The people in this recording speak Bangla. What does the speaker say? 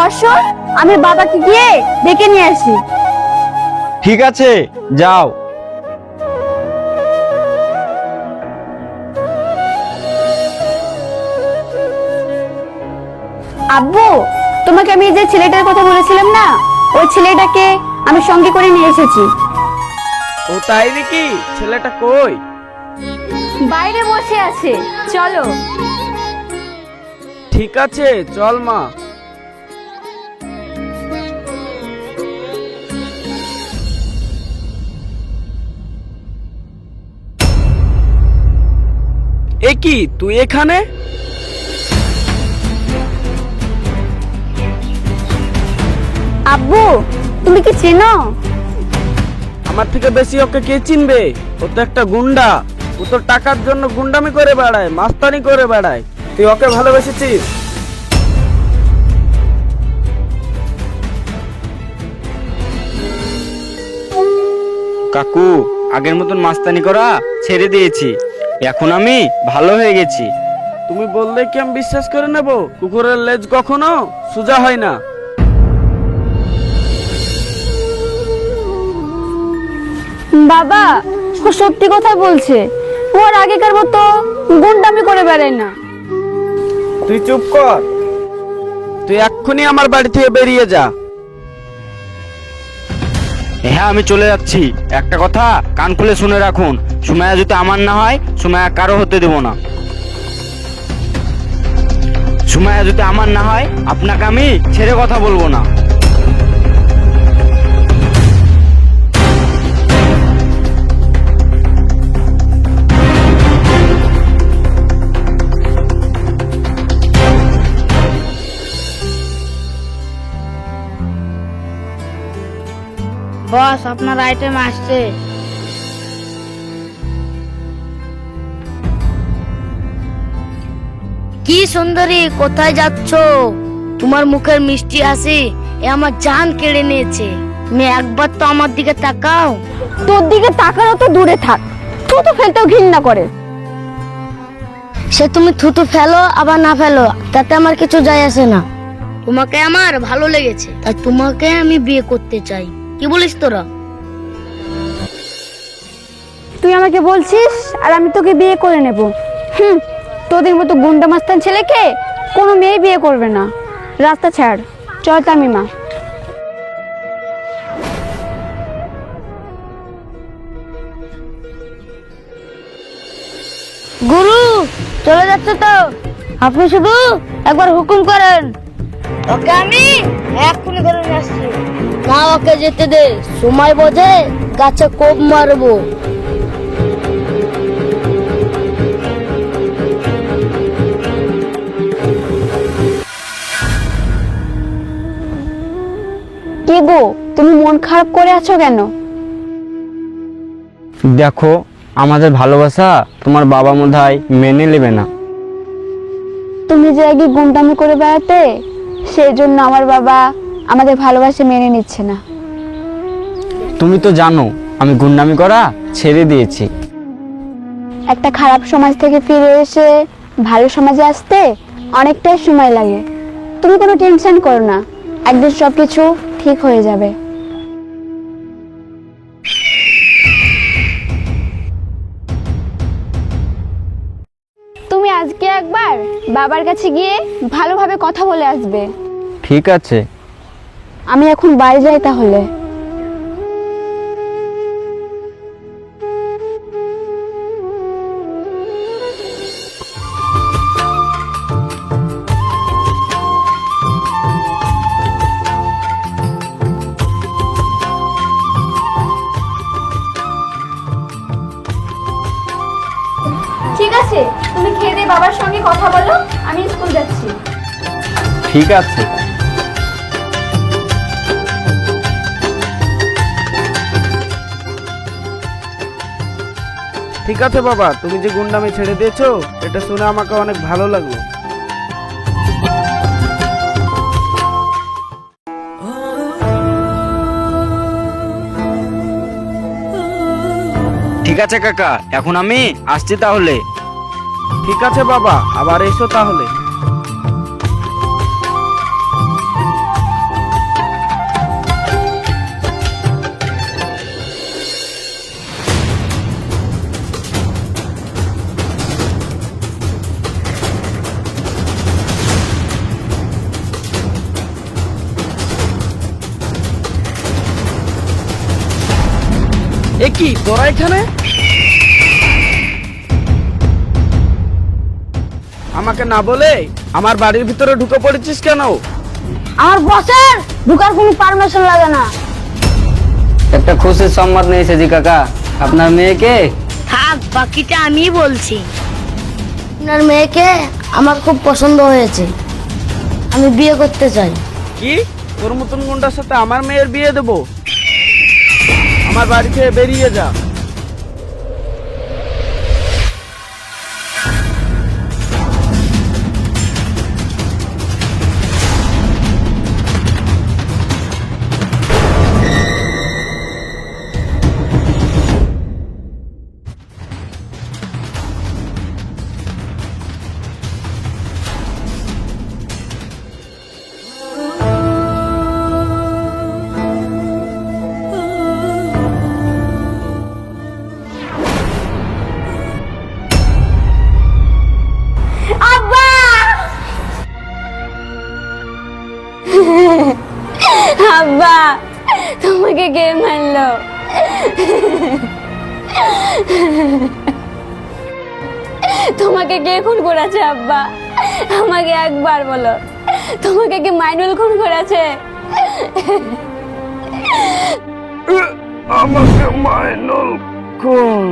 বসো, আমি বাবাকে গিয়ে ডেকে নিয়ে আসি। ঠিক আছে, যাও। আব্বু, তোমাকে আমি যে ছেলেটার কথা বলেছিলাম না, ওই ছেলেটাকে আমি সঙ্গে করে নিয়ে এসেছি। ও তাই নাকি? ছেলেটা কই? বাইরে বসে আছে, চলো। ঠিক আছে, চল মা। এ কি, তুই এখানে? আব্বু, তুমি কি চেনো? আমার থেকে বেশি ওকে কে চিনবে? ও তো একটা গুন্ডা। ও তো টাকার জন্য গুন্ডামি করে বেড়ায়, মাস্তানি করে বেড়ায়। তুই ওকে ভালোবেসেছিস? কাকু, আগের মতন মাস্তানি করা ছেড়ে দিয়েছি। এখন আমি ভালো হয়ে গেছি। তুমি বললে কি আমি বিশ্বাস করে নেব? কুকুরের লেজ কখনো সোজা হয় না। বাবা, ও সত্যি কথা বলছে। ও আর আগেকার মতো গুন্ডামি করে বেড়ায় না। তুই চুপ কর। তুই এক্ষুনি আমার বাড়ি থেকে বেরিয়ে যা। হ্যাঁ, আমি চলে যাচ্ছি। একটা কথা কান খুলে শুনে রাখুন, সুমাইয়া যদি আমার না হয়, সুমাইয়া কারো হতে দেব না। সুমাইয়া যদি আমার না হয়, আপনাকে আমি ছেড়ে কথা বলবো না। বস, আপনার আইটেম আসছে। কি সুন্দরী, কোথায় যাচ্ছ? তোমার মুখের মিষ্টি হাসি এ আমার জান কেড়ে নিয়েছে। তুমি একবার তো আমার দিকে তাকাও। তোর দিকে তাকানো তো দূরে থাক, থুতু ফেলতেও ঘৃণা করে। সে তুমি থুতু ফেলো আবার না ফেলো, তাতে আমার কিছু যায় আসে না। তোমাকে আমার ভালো লেগেছে, তাই তোমাকে আমি বিয়ে করতে চাই। কি বলিস তোরা? তুই আমাকে বলছিস আর আমি তোকে বিয়ে করে নেব? তোদের মতো গুন্ডা মাস্তান ছেলেকে কোনো মেয়ে বিয়ে করবে না। রাস্তা ছাড়, চল তামিমা। গুরু চলে যাচ্ছে তো, আপনি শুধু একবার হুকুম করেন, ওকে আমি এক্ষুনি ধরে নিয়ে আসছি। না, ওকে যেতে দে, সময় বোঝে গাছে কোপ মারবো। কি গো, তুমি মন খারাপ করে আছো কেন? দেখো, আমাদের ভালোবাসা তোমার বাবা মধায় মেনে নেবে না। তুমি যে আগে গুন্ডামি করে বেড়াতে, সেই জন্য আমার বাবা আমাদের ভালোবাসা মেনে নিচ্ছে না। তুমি তো জানো আমি গুন্ডামি করা ছেড়ে দিয়েছি। একটা খারাপ সমাজ থেকে ফিরে এসে ভালো সমাজে আসতে অনেকটাই সময় লাগে। তুমি কোনো টেনশন করো না, একদিন সবকিছু ঠিক হয়ে যাবে। তুমি আজকে একবার বাবার কাছে গিয়ে ভালোভাবে কথা বলে আসবে। ঠিক আছে। আমি এখন বাড়ি যাই তাহলে। ঠিক আছে, তুমি খেয়ে দিয়ে বাবার সঙ্গে কথা বলো, আমি স্কুল যাচ্ছি। ঠিক আছে। ঠিক আছে বাবা, তুমি যে গুন্ডামি ছেড়ে দিয়েছো এটা শুনে আমাকে অনেক ভালো লাগলো। ঠিক আছে কাকা, এখন আমি আসছি তাহলে। ঠিক আছে বাবা, আবার এসো তাহলে। এ কি তোরা এখানে? আমাকে না বলে আমার বাড়ির ভিতরে ঢুকে পড়েছিস কেন? আমার বসের ঢুকার কোনো পারমিশন লাগে না। একটা খুশির সংবাদ নিয়ে এসেছি কাকা, আপনার মেয়েকে থাক, বাকিটা আমি বলছি। আপনার মেয়েকে আমার খুব পছন্দ হয়েছে, আমি বিয়ে করতে চাই। কি তোর মতন গুন্ডার সাথে আমার মেয়ের বিয়ে দেব? আমার বাড়ি থেকে বেরিয়ে যা। আব্বা, আব্বা তোমাকে কে মারলো? তোমাকে কে খুন করেছে আব্বা? আমাকে একবার বলো, তোমাকে কি মাইনুল খুন করেছে? আমাকে মাইনুল কোন?